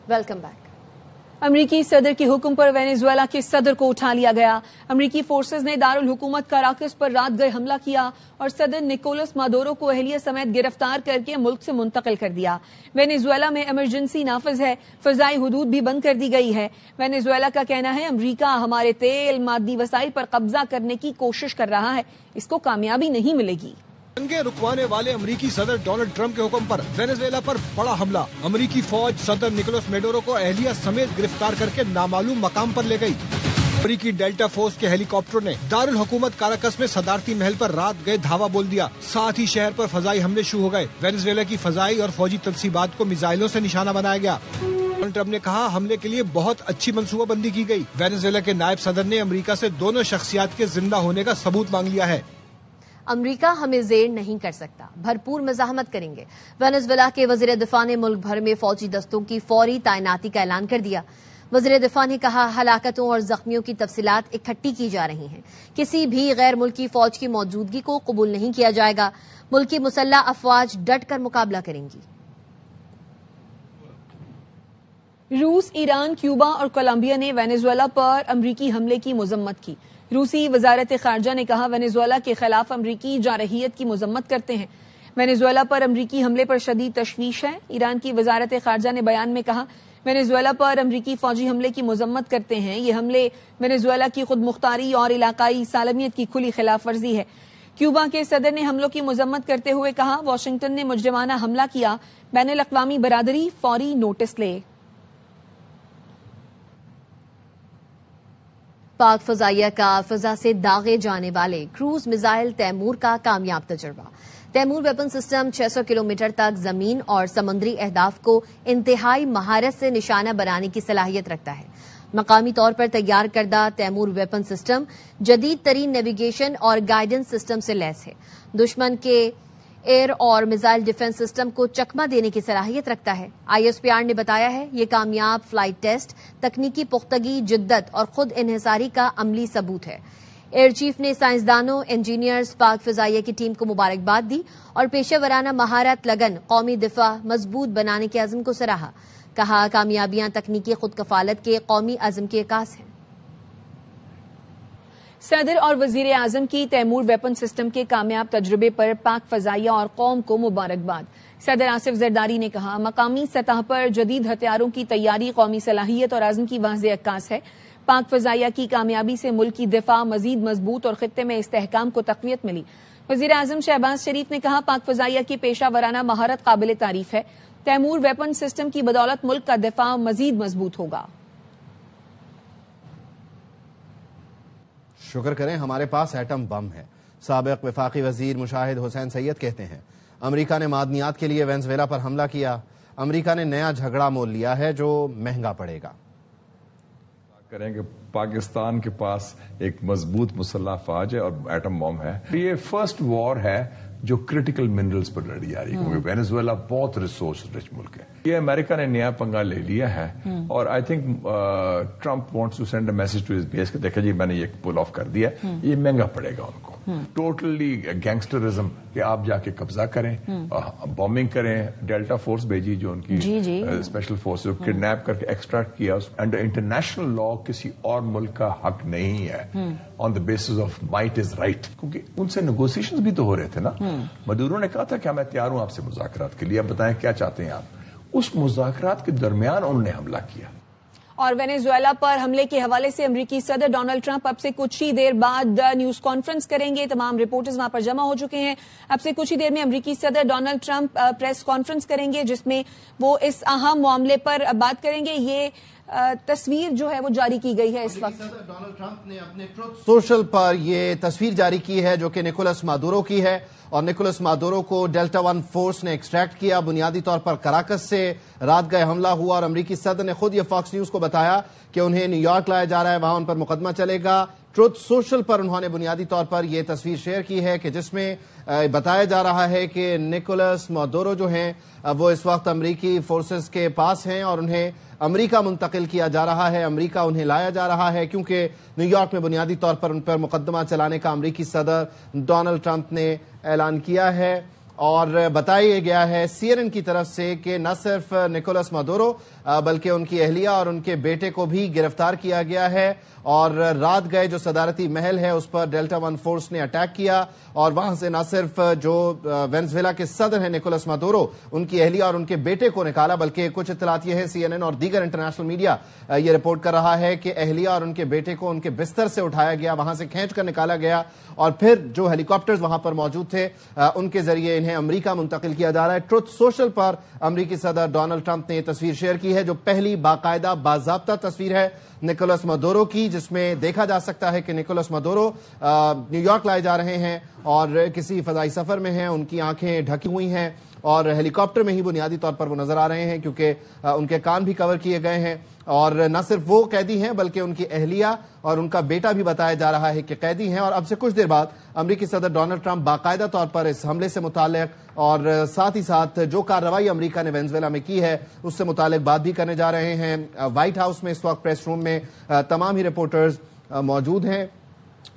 Welcome back. अमरीकी सदर के हुक्म पर वेनेजुएला के सदर को उठा लिया गया। अमरीकी फोर्सेज ने दारुल हुकूमत कराकस पर रात गए हमला किया और सदर निकोलस मादुरो को अहलिया समेत गिरफ्तार करके मुल्क से मुंतकिल कर दिया। वेनेजुएला में इमरजेंसी नाफिज है, फजाई हुदूद भी बंद कर दी गई है। वेनेजुएला का कहना है अमरीका हमारे तेल मादी वसाइल पर कब्जा करने की कोशिश कर रहा है, इसको कामयाबी नहीं मिलेगी। दंगे रुकवाने वाले अमरीकी सदर डोनाल्ड ट्रंप के हुक्म पर वेनेजुएला पर बड़ा हमला। अमरीकी फौज सदर निकोलस मेडोरो को अहलिया समेत गिरफ्तार करके नामालूम मकाम पर ले गई। अमरीकी डेल्टा फोर्स के हेलीकॉप्टरों ने दारुल हुकूमत काराकस में सदारती महल पर रात गए धावा बोल दिया। साथ ही शहर पर फजाई हमले शुरू हो गए। वेनेजुएला की फजाई और फौजी तनसीबात को मिसाइलों से निशाना बनाया गया। डोनाल्ड ट्रंप ने कहा हमले के लिए बहुत अच्छी मनसूबाबंदी की गई। वेनेजुएला के नायब सदर ने अमरीका से दोनों शख्सियात के जिंदा होने का सबूत मांग लिया है। अमरीका हमें जेर नहीं कर सकता, भरपूर मज़ाहमत करेंगे। वेनेजुएला के वज़ीर दिफा ने मुल्क भर में फौजी दस्तों की फौरी तैनाती का ऐलान कर दिया। वज़ीर दिफा ने कहा हलाकतों और जख्मियों की तफसीलात इकट्ठी की जा रही हैं। किसी भी गैर मुल्की फौज की मौजूदगी को कबूल नहीं किया जाएगा। मुल्की मुसल्लह अफवाज डट कर मुकाबला करेंगी। रूस, ईरान, क्यूबा और कोलंबिया ने वेनेजुएला पर अमरीकी हमले की मजम्मत की। रूसी वजारत खारजा ने कहा वेनेजुएला के खिलाफ अमरीकी जारहियत की मजम्मत करते हैं। वेनेजुएला पर अमरीकी हमले पर शदीद तशवीश है। ईरान की वजारत खारजा ने बयान में कहा वेनेजुएला पर अमरीकी फौजी हमले की मजम्मत करते हैं। ये हमले वेनेजुएला की खुद मुख्तारी और इलाकाई सालमियत की खुली खिलाफ वर्जी है। क्यूबा के सदर ने हमलों की मजम्मत करते हुए कहा वाशिंगटन ने मुजरिमाना हमला किया, बैनुल अक़वामी बरादरी फौरी नोटिस ले। पाक फजाइया का फजा से दागे जाने वाले क्रूज मिसाइल तैमूर का कामयाब तजुर्बा। तैमूर वेपन सिस्टम 600 किलोमीटर तक जमीन और समुद्री अहदाफ को इंतहाई महारत से निशाना बनाने की सलाहियत रखता है। मकामी तौर पर तैयार करदा तैमूर वेपन सिस्टम जदीद तरीन नेविगेशन और गाइडेंस सिस्टम से लैस है। दुश्मन के एयर और मिसाइल डिफेंस सिस्टम को चकमा देने की सलाहियत रखता है। ISPR ने बताया है ये कामयाब फ्लाइट टेस्ट तकनीकी पुख्तगी, जिद्दत और खुद इन्हिसारी का अमली सबूत है। एयर चीफ ने साइंसदानों, इंजीनियर्स, पाक फिजाइया की टीम को मुबारकबाद दी और पेशेवराना महारत, लगन कौमी दिफा मजबूत बनाने के अज़्म को सराहा। कहा कामयाबियां तकनीकी खुद कफालत के कौमी अज़्म के अकास हैं। सदर और वजीर आजम की तैमूर वेपन सिस्टम के कामयाब तजुर्बे पर पाक फजाइया और कौम को मुबारकबाद। सदर आसिफ जरदारी ने कहा मकामी सतह पर जदीद हथियारों की तैयारी कौमी सलाहियत और आज़म की वाज़ेह अक्कास है। पाक फजाइया की कामयाबी से मुल्क की दिफा मजीद मजबूत और खित्ते में इस्तेहकाम को तक़वियत मिली। वजीर आजम शहबाज शरीफ ने कहा पाक फजाइया की पेशा वराना महारत काबिल तारीफ है। तैमूर वेपन सिस्टम की बदौलत मुल्क का दिफा मजीद मजबूत होगा। शुक्र करें हमारे पास एटम बम है। साबिक वफाकी वजीर मुशाहिद हुसैन सैयद कहते हैं अमरीका ने मादनियात के लिए वेनेजुएला पर हमला किया। अमरीका ने नया झगड़ा मोल लिया है जो महंगा पड़ेगा। करेंगे पाकिस्तान के पास एक मजबूत मुसल्लह फौज है और एटम बम है। ये फर्स्ट वॉर है जो क्रिटिकल मिनरल्स पर लड़ी जा रही है क्योंकि वेनेजुएला बहुत रिसोर्स रिच मुल्क है। ये अमेरिका ने नया पंगा ले लिया है और I think Trump wants to send a message to his base कि देखिए जी मैंने ये पुल ऑफ कर दिया, ये महंगा पड़ेगा उनको। टोटली गैंगस्टरिज्म कि आप जाके कब्जा करें, बॉम्बिंग करें। डेल्टा फोर्स भेजी जो उनकी स्पेशल फोर्स जो किडनैप करके एक्सट्रैक्ट किया। अंडर इंटरनेशनल लॉ किसी और मुल्क का हक नहीं है on the basis of might is right, क्योंकि उनसे नेगोशिएशंस भी तो हो रहे थे ना। मदुरो ने कहा था कि मैं तैयार हूं आपसे मुज़ाकरात के लिए, अब बताएं क्या चाहते हैं आप। उस मुज़ाकरात के दरमियान उन्होंने हमला किया। और वेनेजुएला पर हमले के हवाले से अमरीकी सदर डोनाल्ड ट्रंप अब से कुछ ही देर बाद न्यूज कॉन्फ्रेंस करेंगे। तमाम रिपोर्टर्स वहां पर जमा हो चुके हैं। अब से कुछ ही देर में अमरीकी सदर डोनाल्ड ट्रंप प्रेस कॉन्फ्रेंस करेंगे जिसमें वो इस अहम मामले पर बात करेंगे। ये तस्वीर जो है वो जारी की गई है इस वक्त। डोनाल्ड ट्रंप ने अपने ट्रुथ सोशल पर ये तस्वीर जारी की है जो कि निकोलस मादुरो की है और निकोलस मादुरो को डेल्टा वन फोर्स ने एक्सट्रैक्ट किया। बुनियादी तौर पर कराकस से रात गए हमला हुआ और अमरीकी सदर ने खुद ये फॉक्स न्यूज को बताया कि उन्हें न्यूयॉर्क लाया जा रहा है, वहां उन पर मुकदमा चलेगा। ट्रुथ सोशल पर उन्होंने बुनियादी तौर पर यह तस्वीर शेयर की है कि जिसमें बताया जा रहा है कि निकोलस मादुरो जो हैं वो इस वक्त अमरीकी फोर्सेस के पास हैं और उन्हें अमरीका मुंतकिल किया जा रहा है, अमरीका उन्हें लाया जा रहा है क्योंकि न्यूयॉर्क में बुनियादी तौर पर उन पर मुकदमा चलाने का अमरीकी सदर डोनाल्ड ट्रंप ने ऐलान किया है। اور بتایا گیا ہے CNN کی طرف سے کہ نہ صرف نکولس مادورو بلکہ ان کی اہلیہ اور ان کے بیٹے کو بھی گرفتار کیا گیا ہے، اور رات گئے جو صدارتی محل ہے اس پر ڈیلٹا ون فورس نے اٹیک کیا، اور وہاں سے نہ صرف جو وینزویلا کے صدر ہیں نکولس مادورو ان کی اہلیہ اور ان کے بیٹے کو نکالا، بلکہ کچھ اطلاعات یہ ہے CNN اور دیگر انٹرنیشنل میڈیا یہ رپورٹ کر رہا ہے کہ اہلیہ اور ان کے بیٹے کو ان کے بستر سے اٹھایا گیا، وہاں سے کھینچ کر نکالا گیا، اور پھر جو ہیلی کاپٹرز وہاں پر موجود تھے ان کے ذریعے انہیں امریکہ منتقل کیا جا رہا ہے۔ ٹروتھ سوشل پر امریکی صدر ڈونلڈ ٹرمپ نے یہ تصویر شیئر کی ہے جو پہلی باقاعدہ باضابطہ تصویر ہے نکولس مادورو کی، جس میں دیکھا جا سکتا ہے کہ نکولس مادورو نیو یارک لائے جا رہے ہیں اور کسی فضائی سفر میں ہیں، ان کی آنکھیں ڈھکی ہوئی ہیں اور ہیلی کاپٹر میں ہی بنیادی طور پر وہ نظر آ رہے ہیں کیونکہ ان کے کان بھی کور کیے گئے ہیں، اور نہ صرف وہ قیدی ہیں بلکہ ان کی اہلیہ اور ان کا بیٹا بھی بتایا جا رہا ہے کہ قیدی ہیں، اور اب سے کچھ دیر بعد امریکی صدر ڈونلڈ ٹرمپ باقاعدہ طور پر اس حملے سے متعلق اور ساتھ ہی ساتھ جو کارروائی امریکہ نے وینزویلا میں کی ہے اس سے متعلق بات بھی کرنے جا رہے ہیں۔ وائٹ ہاؤس میں اس وقت پریس روم میں تمام ہی رپورٹرز موجود ہیں،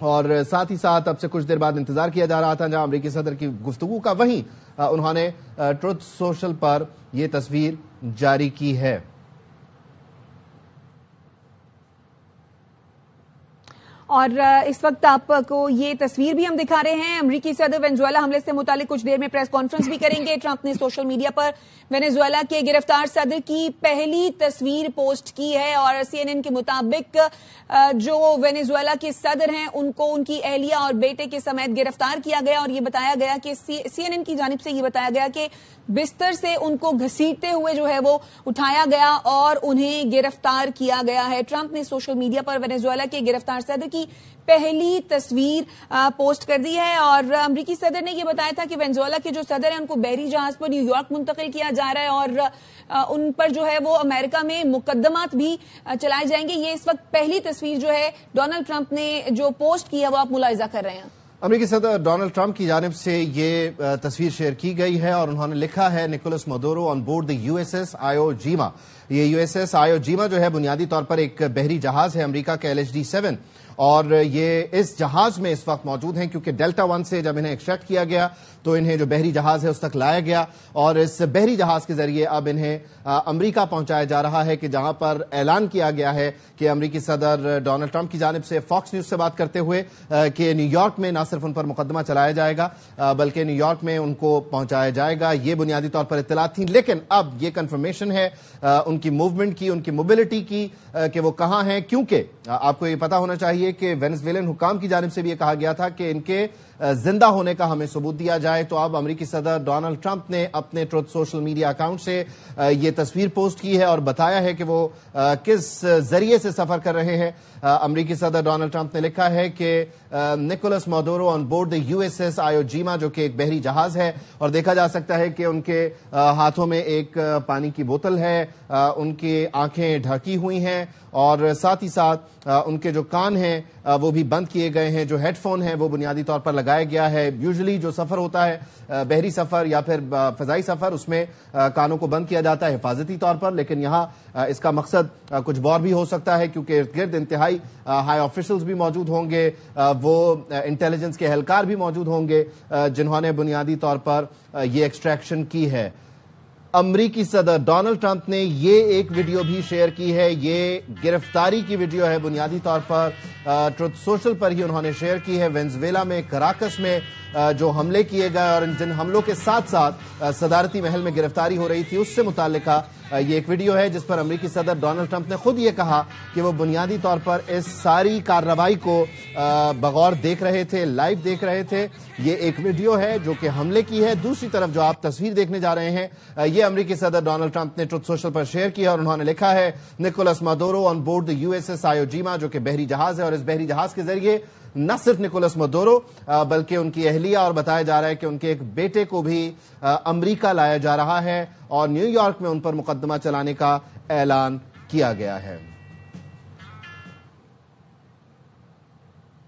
اور ساتھ ہی ساتھ اب سے کچھ دیر بعد انتظار کیا جا رہا تھا جہاں امریکی صدر کی گفتگو کا، وہیں انہوں نے ٹروتھ سوشل پر یہ تصویر جاری کی ہے۔ اور اس وقت آپ کو یہ تصویر بھی ہم دکھا رہے ہیں، امریکی صدر وینزویلا حملے سے متعلق کچھ دیر میں پریس کانفرنس بھی کریں گے۔ ٹرمپ نے سوشل میڈیا پر وینزویلا کے گرفتار صدر کی پہلی تصویر پوسٹ کی ہے، اور CNN کے مطابق جو وینزویلا کے صدر ہیں ان کو ان کی اہلیہ اور بیٹے کے سمیت گرفتار کیا گیا، اور یہ بتایا گیا کہ CNN کی جانب سے یہ بتایا گیا کہ بستر سے ان کو گھسیٹتے ہوئے جو ہے وہ اٹھایا گیا اور انہیں گرفتار کیا گیا ہے۔ ٹرمپ نے سوشل میڈیا پر وینزویلا کے گرفتار صدر کی پہلی تصویر پوسٹ کر دی ہے، اور امریکی صدر نے یہ بتایا تھا کہ وینزویلا کے جو صدر ہیں ان کو بحری جہاز پر نیو یارک منتقل کیا جا رہا ہے، اور ان پر جو ہے وہ امریکہ میں مقدمات بھی چلائے جائیں گے۔ یہ اس وقت پہلی تصویر جو ہے ڈونلڈ ٹرمپ نے جو پوسٹ کی ہے وہ آپ ملاحظہ کر رہے ہیں۔ امریکی صدر ڈونلڈ ٹرمپ کی جانب سے یہ تصویر شیئر کی گئی ہے، اور انہوں نے لکھا ہے Nicolas Maduro on board the USS Iwo Jima. یہ USS آئیو جیما جو ہے بنیادی طور پر ایک بحری جہاز ہے امریکہ کا LHD-7، اور یہ اس جہاز میں اس وقت موجود ہیں کیونکہ ڈیلٹا ون سے جب انہیں ایکسٹریکٹ کیا گیا تو انہیں جو بحری جہاز ہے اس تک لایا گیا، اور اس بحری جہاز کے ذریعے اب انہیں امریکہ پہنچایا جا رہا ہے، کہ جہاں پر اعلان کیا گیا ہے کہ امریکی صدر ڈونلڈ ٹرمپ کی جانب سے فاکس نیوز سے بات کرتے ہوئے کہ نیو یارک میں نہ صرف ان پر مقدمہ چلایا جائے گا بلکہ نیو یارک میں ان کو پہنچایا جائے گا۔ یہ بنیادی طور پر اطلاعات تھیں، لیکن اب یہ کنفرمیشن ہے ان کی موومنٹ کی، ان کی موبلٹی کی، کہ وہ کہاں ہیں، کیونکہ آپ کو یہ پتا ہونا چاہیے کہ وینزویلن حکام کی جانب سے بھی یہ کہا گیا تھا کہ ان کے زندہ ہونے کا ہمیں ثبوت دیا جائے۔ تو اب امریکی صدر ڈونلڈ ٹرمپ نے اپنے ٹروتھ سوشل میڈیا اکاؤنٹ سے یہ تصویر پوسٹ کی ہے اور بتایا ہے کہ وہ کس ذریعے سے سفر کر رہے ہیں۔ امریکی صدر ڈونلڈ ٹرمپ نے لکھا ہے کہ Nicolas Maduro on board the USS Iwo Jima, جو کہ ایک بحری جہاز ہے، اور دیکھا جا سکتا ہے کہ ان کے ہاتھوں میں ایک پانی کی بوتل ہے، ان کی آنکھیں ڈھکی ہوئی ہیں، اور ساتھ ہی ساتھ ان کے جو کان ہیں وہ بھی بند کیے گئے ہیں، جو ہیڈ فون ہیں وہ بنیادی طور پر لگایا گیا ہے۔ یوزلی جو سفر ہوتا ہے بحری سفر یا پھر فضائی سفر، اس میں کانوں کو بند کیا جاتا ہے حفاظتی طور پر، لیکن یہاں اس کا مقصد کچھ اور بھی ہو سکتا ہے کیونکہ ارد گرد انتہائی ہائی آفیشلز بھی موجود ہوں گے، وہ انٹیلیجنس کے اہلکار بھی موجود ہوں گے جنہوں نے بنیادی طور پر یہ ایکسٹریکشن کی ہے۔ امریکی صدر ڈونلڈ ٹرمپ نے یہ ایک ویڈیو بھی شیئر کی ہے، یہ گرفتاری کی ویڈیو ہے، بنیادی طور پر ٹروتھ سوشل پر ہی انہوں نے شیئر کی ہے۔ وینزویلا میں کراکس میں جو حملے کیے گئے اور جن حملوں کے ساتھ ساتھ صدارتی محل میں گرفتاری ہو رہی تھی اس سے متعلقہ یہ ایک ویڈیو ہے جس پر امریکی صدر ڈونلڈ ٹرمپ نے خود یہ کہا کہ وہ بنیادی طور پر اس ساری کارروائی کو بغور دیکھ رہے تھے، لائیو دیکھ رہے تھے۔ یہ ایک ویڈیو ہے جو کہ حملے کی ہے۔ دوسری طرف جو آپ تصویر دیکھنے جا رہے ہیں یہ امریکی صدر ڈونلڈ ٹرمپ نے ٹروتھ سوشل پر شیئر کی ہے، اور انہوں نے لکھا ہے Nicolas Maduro on board the USS Iwo Jima, جو کہ بحری جہاز ہے، اور اس بحری جہاز کے ذریعے نہ صرف نکولس مادورو بلکہ ان کی اہلیہ، اور بتایا جا رہا ہے کہ ان کے ایک بیٹے کو بھی امریکہ لایا جا رہا ہے اور نیو یارک میں ان پر مقدمہ چلانے کا اعلان کیا گیا ہے۔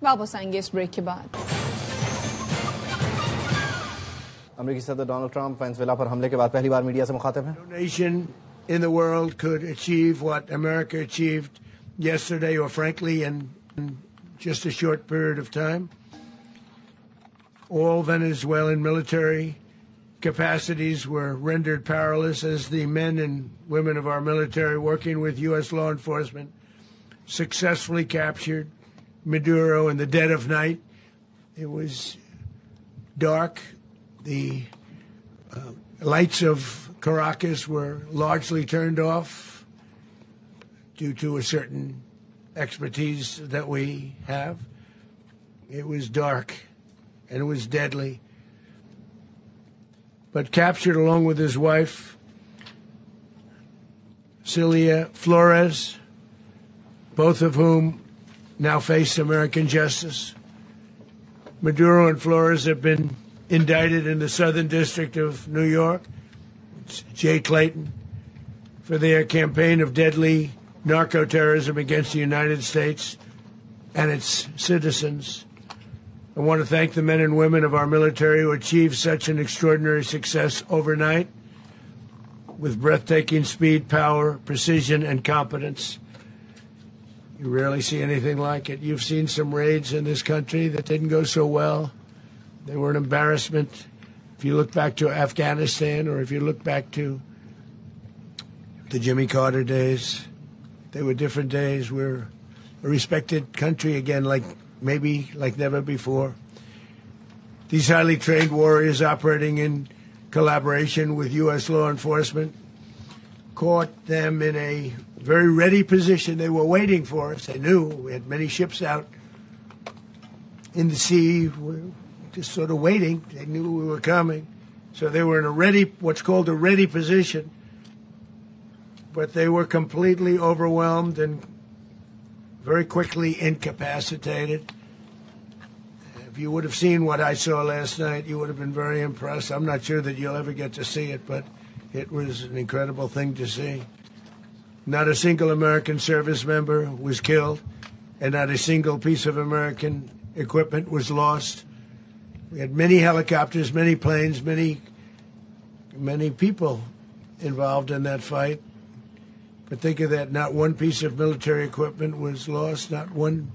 واپس آئیں گے اس بریک کے بعد۔ امریکی صدر ڈونلڈ ٹرمپ وینزویلا پر حملے کے بعد پہلی بار میڈیا سے مخاطب ہیں۔ No nation in the world could achieve what America achieved yesterday, or frankly in just a short period of time. All Venezuelan military capacities were rendered powerless as the men and women of our military, working with U.S. law enforcement, successfully captured Maduro in the dead of night. It was dark. The lights of Caracas were largely turned off due to a certain expertise that we have. It was dark and it was deadly. But captured along with his wife, Celia Flores, both of whom now face American justice. Maduro and Flores have been indicted in the Southern District of New York. It's Jay Clayton, for their campaign of deadly narco-terrorism against the United States and its citizens. I want to thank the men and women of our military who achieved such an extraordinary success overnight with breathtaking speed, power, precision, and competence. You rarely see anything like it. You've seen some raids in this country that didn't go so well. They were an embarrassment. If you look back to Afghanistan or if you look back to the Jimmy Carter days, they were different days. We're a respected country again, like never before. These highly trained warriors operating in collaboration with U.S. law enforcement caught them in a very ready position. They were waiting for us. They knew we had many ships out in the sea, just sort of waiting. They knew we were coming. So they were in what's called a ready position. But they were completely overwhelmed and very quickly incapacitated. If you would have seen what I saw last night, you would have been very impressed. I'm not sure that you'll ever get to see it, but it was an incredible thing to see. Not a single American service member was killed, and not a single piece of American equipment was lost. We had many helicopters, many planes, many people involved in that fight. But think of that, not one piece of military equipment was lost, not one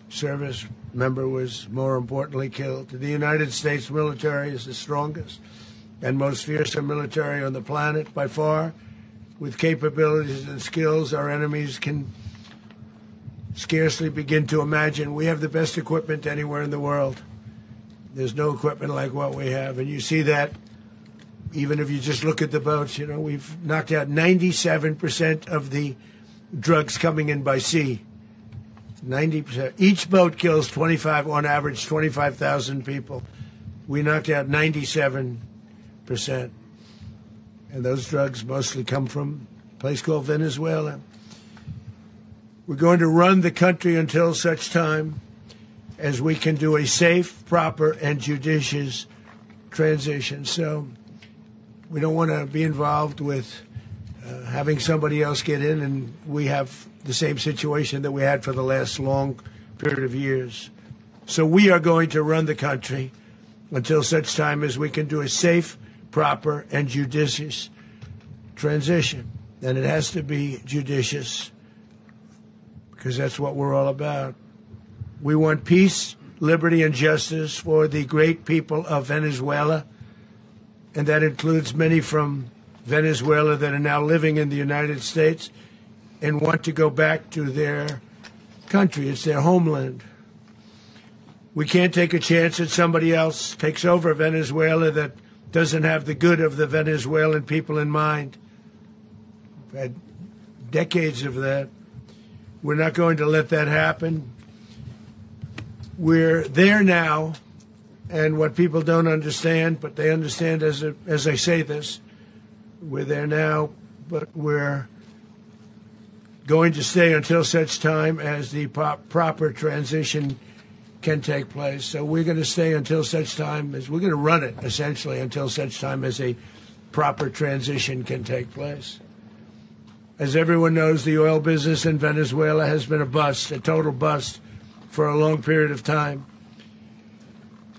service member was, more importantly, killed. The United States military is the strongest and most fearsome military on the planet by far, with capabilities and skills our enemies can scarcely begin to imagine. We have the best equipment anywhere in the world. There's no equipment like what we have, and you see that even if you just look at the boats. You know, we've knocked out 97% of the drugs coming in by sea. 90%. Each boat kills on average, 25,000 people. We knocked out 97%. And those drugs mostly come from a place called Venezuela. We're going to run the country until such time as we can do a safe, proper, and judicious transition. So we don't want to be involved with having somebody else get in, and we have the same situation that we had for the last long period of years. So we are going to run the country until such time as we can do a safe, proper, and judicious transition. And it has to be judicious because that's what we're all about. We want peace, liberty, and justice for the great people of Venezuela, and that includes many from Venezuela that are now living in the United States and want to go back to their country. It's their homeland. We can't take a chance that somebody else takes over Venezuela that doesn't have the good of the Venezuelan people in mind. We've had decades of that. We're not going to let that happen. We're there now, and what people don't understand, but they understand as I say this, we're there now, but we're going to stay until such time as the proper transition can take place. So we're going to stay until such time as we're going to run it, essentially, until such time as a proper transition can take place. As everyone knows, the oil business in Venezuela has been a bust, a total bust, for a long period of time.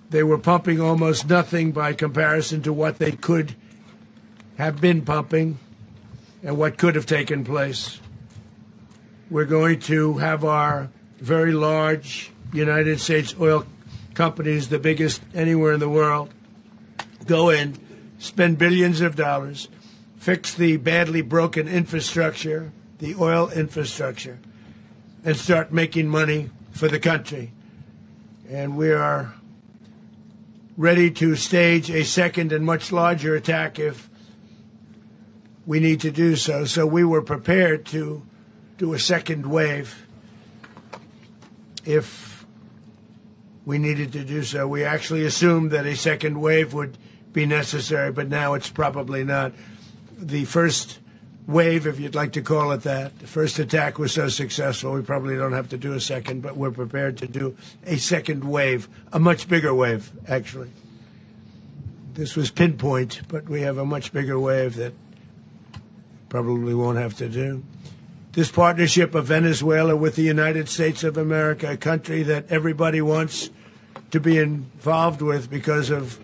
They were pumping almost nothing by comparison to what they could have been pumping and what could have taken place. We're going to have our very large United States oil companies, the biggest anywhere in the world, go in, spend billions of dollars, fix the badly broken infrastructure, the oil infrastructure, and start making money for the country. And we are ready to stage a second and much larger attack if we need to do so. So we were prepared to do a second wave if we needed to do so. We actually assumed that a second wave would be necessary, but now it's probably not. The first wave, if you'd like to call it that, the first attack was so successful, we probably don't have to do a second, but we're prepared to do a second wave, a much bigger wave, actually. This was pinpoint, but we have a much bigger wave that probably won't have to do. This partnership of Venezuela with the United States of America, a country that everybody wants to be involved with because of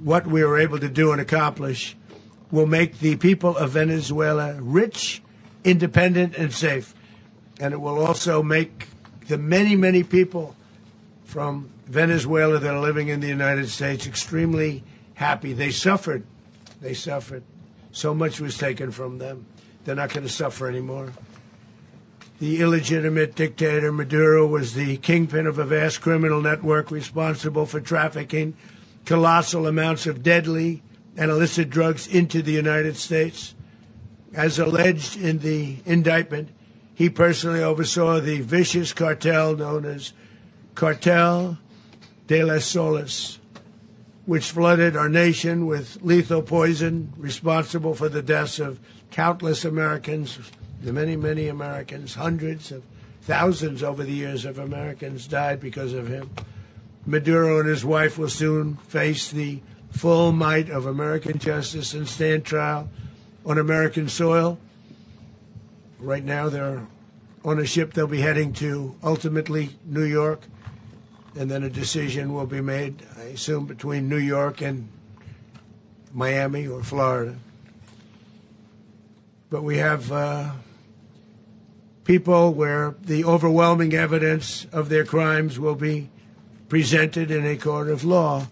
what we were able to do and accomplish, will make the people of Venezuela rich, independent, and safe. And it will also make the many, many people from Venezuela that are living in the United States extremely happy. They suffered. They suffered. So much was taken from them. They're not going to suffer anymore. The illegitimate dictator Maduro was the kingpin of a vast criminal network responsible for trafficking colossal amounts of deadly and illicit drugs into the United States. As alleged in the indictment, he personally oversaw the vicious cartel known as Cartel de las Solas, which flooded our nation with lethal poison, responsible for the deaths of countless Americans, the many, many Americans. Hundreds of thousands over the years of Americans died because of him. Maduro and his wife will soon face the full might of American justice and stand trial on American soil. Right now they're on a ship. They'll be heading to, ultimately, New York, and then a decision will be made, I assume, between New York and Miami or Florida. But we have people where the overwhelming evidence of their crimes will be presented in a court of law.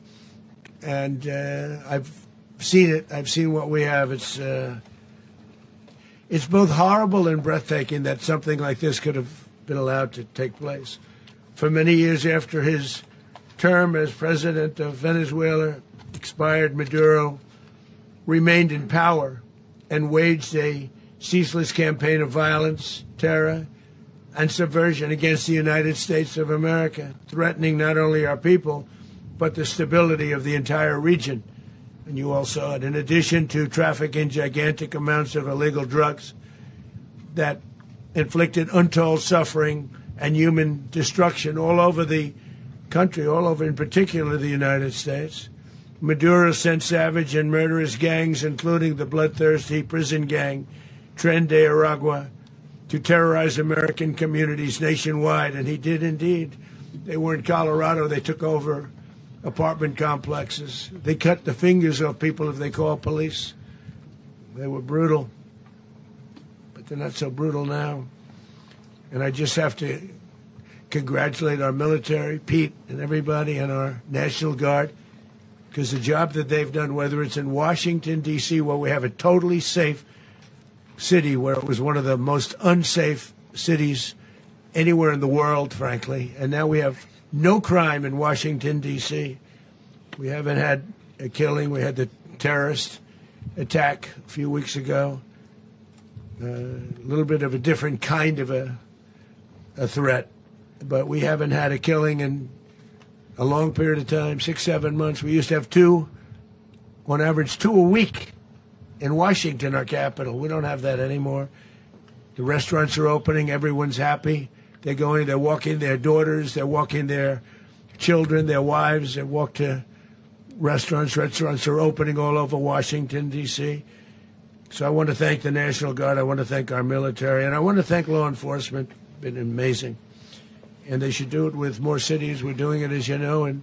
And I've seen it. I've seen what we have. It's both horrible and breathtaking that something like this could have been allowed to take place. For many years after his term as president of Venezuela expired, Maduro remained in power and waged a ceaseless campaign of violence, terror, and subversion against the United States of America, threatening not only our people, but the stability of the entire region. And you all saw it. In addition to trafficking gigantic amounts of illegal drugs that inflicted untold suffering and human destruction all over the country, all over, in particular, the United States, Maduro sent savage and murderous gangs, including the bloodthirsty prison gang Tren de Aragua, to terrorize American communities nationwide. And he did indeed. They were in Colorado. They took over apartment complexes. They cut the fingers off people if they call police. They were brutal. But they're not so brutal now. And I just have to congratulate our military, Pete and everybody, and our National Guard, because the job that they've done, whether it's in Washington, D.C., where we have a totally safe city, where it was one of the most unsafe cities anywhere in the world, frankly, and now we have no crime in Washington, D.C. We haven't had a killing. We had the terrorist attack a few weeks ago. A little bit of a different kind of a threat. But we haven't had a killing in a long period of time, 6-7 months. We used to have two, on average, 2 a week in Washington, our capital. We don't have that anymore. The restaurants are opening. Everyone's happy. They're going, they're walking their daughters, they're walking their children, their wives. They walk to restaurants. Restaurants are opening all over Washington, D.C. So I want to thank the National Guard. I want to thank our military. And I want to thank law enforcement. It's been amazing. And they should do it with more cities. We're doing it, as you know, and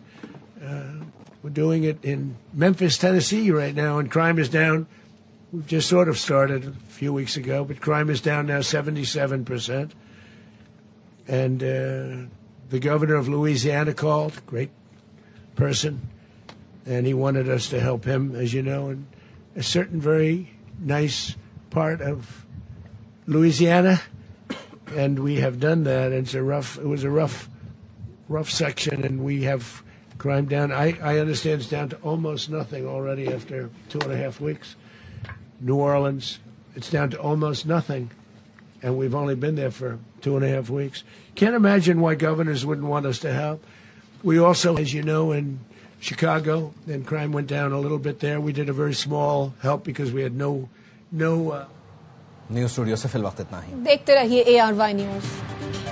we're doing it in Memphis, Tennessee right now, and crime is down. We've just sort of started a few weeks ago, but crime is down now 77%. And the governor of Louisiana called, great person, and he wanted us to help him, as you know, in a certain very nice part of Louisiana, and we have done that. It was a rough section, and we have crime down. I understand it's down to almost nothing already after 2.5 weeks. New Orleans, it's down to almost nothing, and we've only been there for 2.5 weeks. Can't imagine why governors wouldn't want us to help. We also, as you know, in Chicago, then crime went down a little bit there. We did a very small help because we had no news studio سے فی الوقت اتنا ہی. دیکھتے رہیے ARY news.